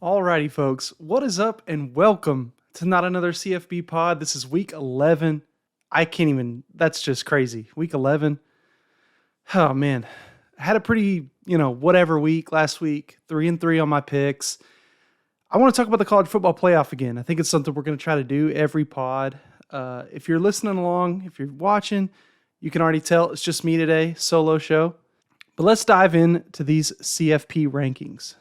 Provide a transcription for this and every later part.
Alrighty, folks, what is up and welcome to Not Another CFB Pod. This is week 11. That's just crazy. Week 11. Oh, man. I had a pretty, whatever week last week. 3-3 on my picks. I want to talk about the college football playoff again. I think it's something we're going to try to do every pod. If you're listening along, if you're watching, you can already tell it's just me today, solo show. But let's dive into these CFP rankings.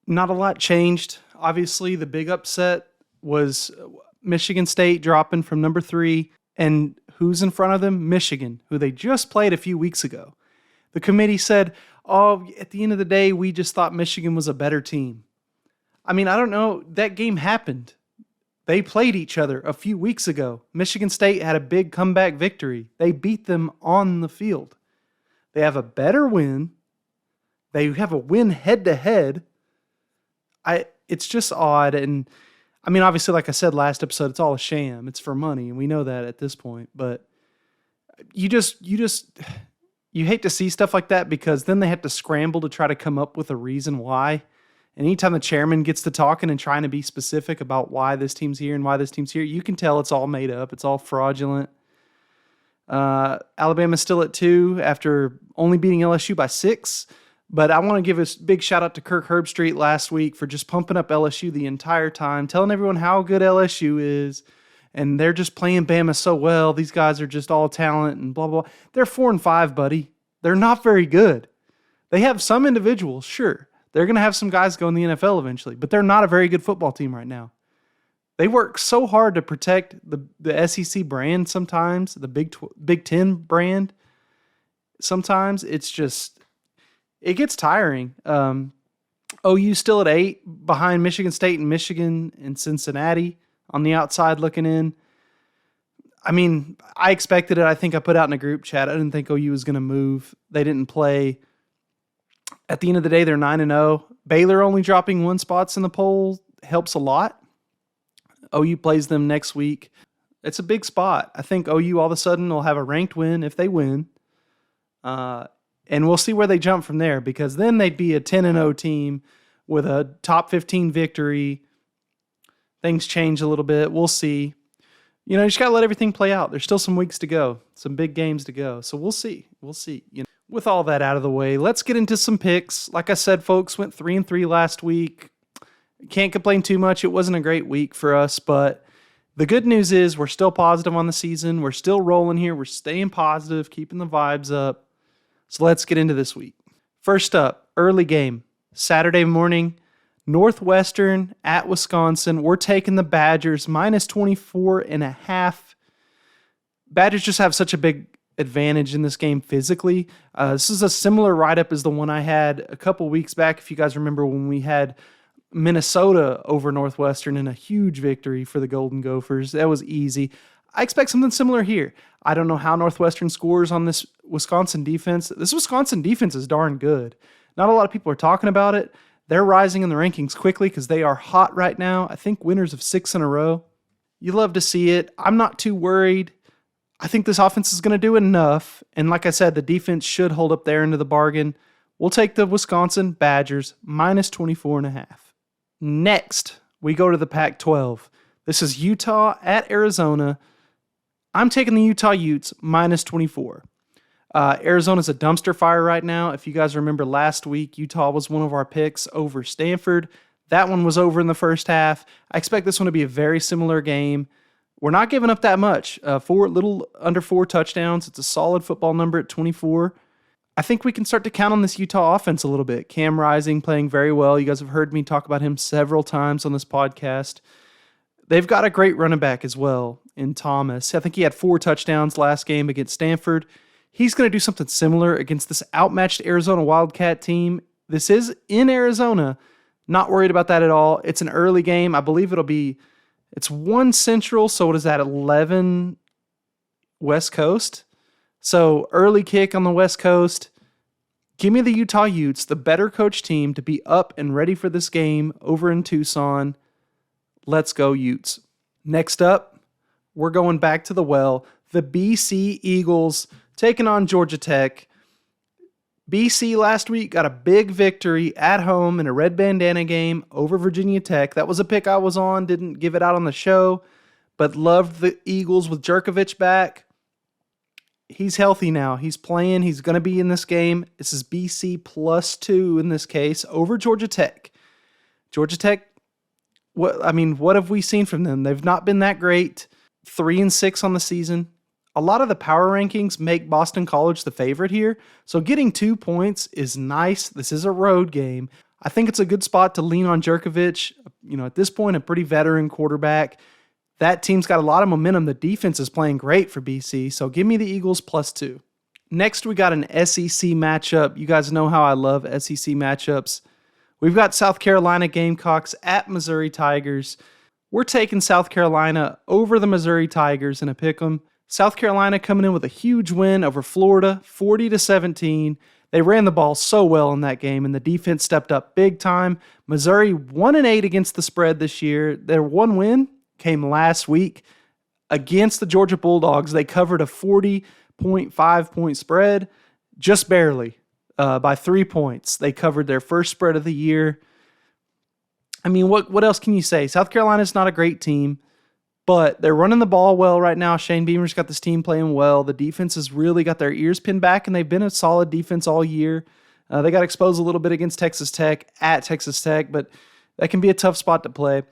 Not a lot changed. Obviously, the big upset was Michigan State dropping from number 3. And who's in front of them? Michigan, who they just played a few weeks ago. The committee said, at the end of the day, we just thought Michigan was a better team. I mean, I don't know. That game happened. They played each other a few weeks ago. Michigan State had a big comeback victory. They beat them on the field. They have a better win. They have a win head-to-head. It's just odd, and I mean, obviously, like I said last episode, it's all a sham. It's for money, and we know that at this point. But you hate to see stuff like that because then they have to scramble to try to come up with a reason why. And anytime the chairman gets to talking and trying to be specific about why this team's here and why this team's here, you can tell it's all made up. It's all fraudulent. Alabama's still at 2 after only beating LSU by 6. But I want to give a big shout out to Kirk Herbstreit last week for just pumping up LSU the entire time, telling everyone how good LSU is, and they're just playing Bama so well. These guys are just all talent and blah, blah. They're 4-5, buddy. They're not very good. They have some individuals, sure. They're going to have some guys go in the NFL eventually, but they're not a very good football team right now. They work so hard to protect the SEC brand sometimes, the Big Ten brand. Sometimes it's just... It gets tiring. OU still at 8 behind Michigan State and Michigan and Cincinnati on the outside looking in. I mean, I expected it. I think I put out in a group chat. I didn't think OU was going to move. They didn't play. At the end of the day, they're 9-0. Baylor only dropping 1 spot in the poll helps a lot. OU plays them next week. It's a big spot. I think OU all of a sudden will have a ranked win if they win. And we'll see where they jump from there because then they'd be a 10-0 team with a top 15 victory. Things change a little bit. We'll see. You just got to let everything play out. There's still some weeks to go, some big games to go. So we'll see. We'll see. With all that out of the way, let's get into some picks. Like I said, folks, went 3-3 last week. Can't complain too much. It wasn't a great week for us, but the good news is we're still positive on the season. We're still rolling here. We're staying positive, keeping the vibes up. So let's get into this week. First up, early game, Saturday morning, Northwestern at Wisconsin. We're taking the Badgers, minus 24.5. Badgers just have such a big advantage in this game physically. This is a similar write-up as the one I had a couple weeks back, if you guys remember when we had Minnesota over Northwestern in a huge victory for the Golden Gophers. That was easy. I expect something similar here. I don't know how Northwestern scores on this Wisconsin defense. This Wisconsin defense is darn good. Not a lot of people are talking about it. They're rising in the rankings quickly because they are hot right now. I think winners of 6 in a row. You love to see it. I'm not too worried. I think this offense is going to do enough. And like I said, the defense should hold up there into the bargain. We'll take the Wisconsin Badgers, minus 24.5. Next, we go to the Pac-12. This is Utah at Arizona. I'm taking the Utah Utes, minus 24. Arizona's a dumpster fire right now. If you guys remember last week, Utah was one of our picks over Stanford. That one was over in the first half. I expect this one to be a very similar game. We're not giving up that much. Little under 4 touchdowns. It's a solid football number at 24. I think we can start to count on this Utah offense a little bit. Cam Rising playing very well. You guys have heard me talk about him several times on this podcast. They've got a great running back as well in Thomas. I think he had 4 touchdowns last game against Stanford. He's going to do something similar against this outmatched Arizona Wildcat team. This is in Arizona. Not worried about that at all. It's an early game. I believe it's 1 Central, so what is that, 11 West Coast? So early kick on the West Coast. Give me the Utah Utes, the better coach team, to be up and ready for this game over in Tucson. Let's go Utes. Next up, we're going back to the well. The BC Eagles taking on Georgia Tech. BC last week got a big victory at home in a red bandana game over Virginia Tech. That was a pick I was on, didn't give it out on the show, but loved the Eagles with Jerkovich back. He's healthy now. He's playing. He's going to be in this game. This is BC +2 in this case over Georgia Tech. Georgia Tech, what have we seen from them? They've not been that great. 3-6 on the season. A lot of the power rankings make Boston College the favorite here, so getting 2 points is nice. This is a road game. I think it's a good spot to lean on Jerkovich. At this point, a pretty veteran quarterback. That team's got a lot of momentum. The defense is playing great for BC, so give me the Eagles +2. Next, we got an SEC matchup. You guys know how I love SEC matchups. We've got South Carolina Gamecocks at Missouri Tigers. We're taking South Carolina over the Missouri Tigers in a pick'em. South Carolina coming in with a huge win over Florida, 40-17. They ran the ball so well in that game, and the defense stepped up big time. Missouri 1-8 against the spread this year. Their one win came last week against the Georgia Bulldogs. They covered a 40.5 point spread, just barely, by 3 points. They covered their first spread of the year. What else can you say? South Carolina's not a great team, but they're running the ball well right now. Shane Beamer's got this team playing well. The defense has really got their ears pinned back, and they've been a solid defense all year. They got exposed a little bit against Texas Tech at Texas Tech, but that can be a tough spot to play.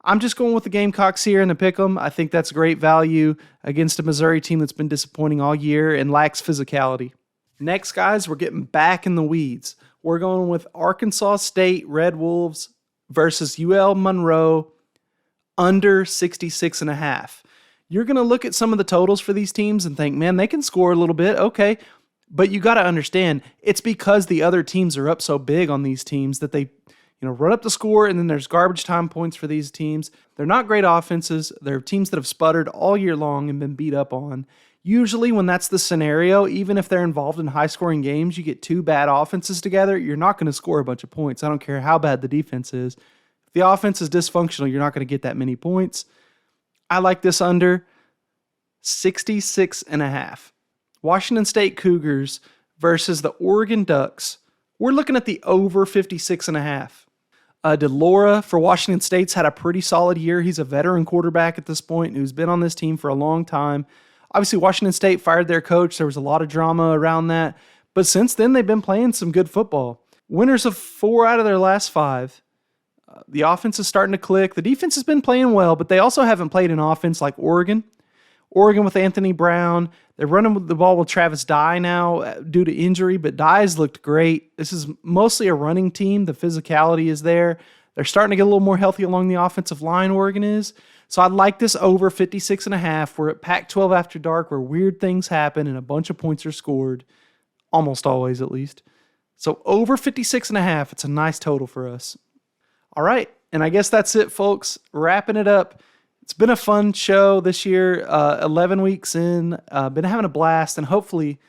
I'm just going with the Gamecocks here in the pick'em. I think that's great value against a Missouri team that's been disappointing all year and lacks physicality. Next, guys, we're getting back in the weeds. We're going with Arkansas State Red Wolves versus UL Monroe under 66.5. You're going to look at some of the totals for these teams and think, man, they can score a little bit. Okay. But you got to understand, it's because the other teams are up so big on these teams that they run up the score, and then there's garbage time points for these teams. They're not great offenses. They're teams that have sputtered all year long and been beat up on. Usually when that's the scenario, even if they're involved in high-scoring games, you get two bad offenses together, you're not going to score a bunch of points. I don't care how bad the defense is. If the offense is dysfunctional, you're not going to get that many points. I like this under 66.5. Washington State Cougars versus the Oregon Ducks. We're looking at the over 56.5. DeLora for Washington State's had a pretty solid year. He's a veteran quarterback at this point who's been on this team for a long time. Obviously, Washington State fired their coach. There was a lot of drama around that. But since then, they've been playing some good football. Winners of 4 out of their last 5. The offense is starting to click. The defense has been playing well, but they also haven't played an offense like Oregon. Oregon with Anthony Brown. They're running the ball with Travis Dye now due to injury, but Dye's looked great. This is mostly a running team. The physicality is there. They're starting to get a little more healthy along the offensive line, Oregon is. So I'd like this over 56.5. We're at Pac-12 after dark where weird things happen and a bunch of points are scored. Almost always, at least. So over 56.5. It's a nice total for us. All right. And I guess that's it, folks. Wrapping it up. It's been a fun show this year, 11 weeks in. Been having a blast, and hopefully,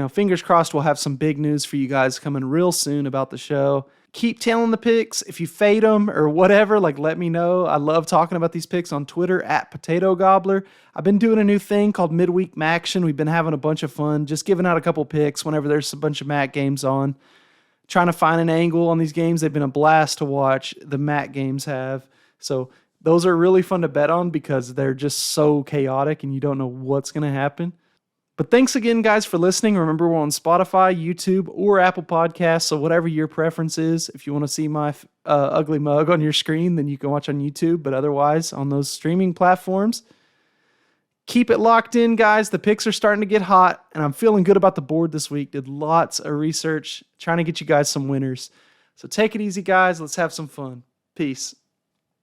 fingers crossed, we'll have some big news for you guys coming real soon about the show. Keep telling the picks. If you fade them or whatever, let me know. I love talking about these picks on Twitter at Potato Gobbler. I've been doing a new thing called Midweek Maction. We've been having a bunch of fun, just giving out a couple picks whenever there's a bunch of Mac games on. Trying to find an angle on these games. They've been a blast to watch. The Mac games have. So those are really fun to bet on because they're just so chaotic and you don't know what's going to happen. But thanks again, guys, for listening. Remember, we're on Spotify, YouTube, or Apple Podcasts, so whatever your preference is. If you want to see my ugly mug on your screen, then you can watch on YouTube, but otherwise on those streaming platforms. Keep it locked in, guys. The picks are starting to get hot, and I'm feeling good about the board this week. Did lots of research, trying to get you guys some winners. So take it easy, guys. Let's have some fun. Peace.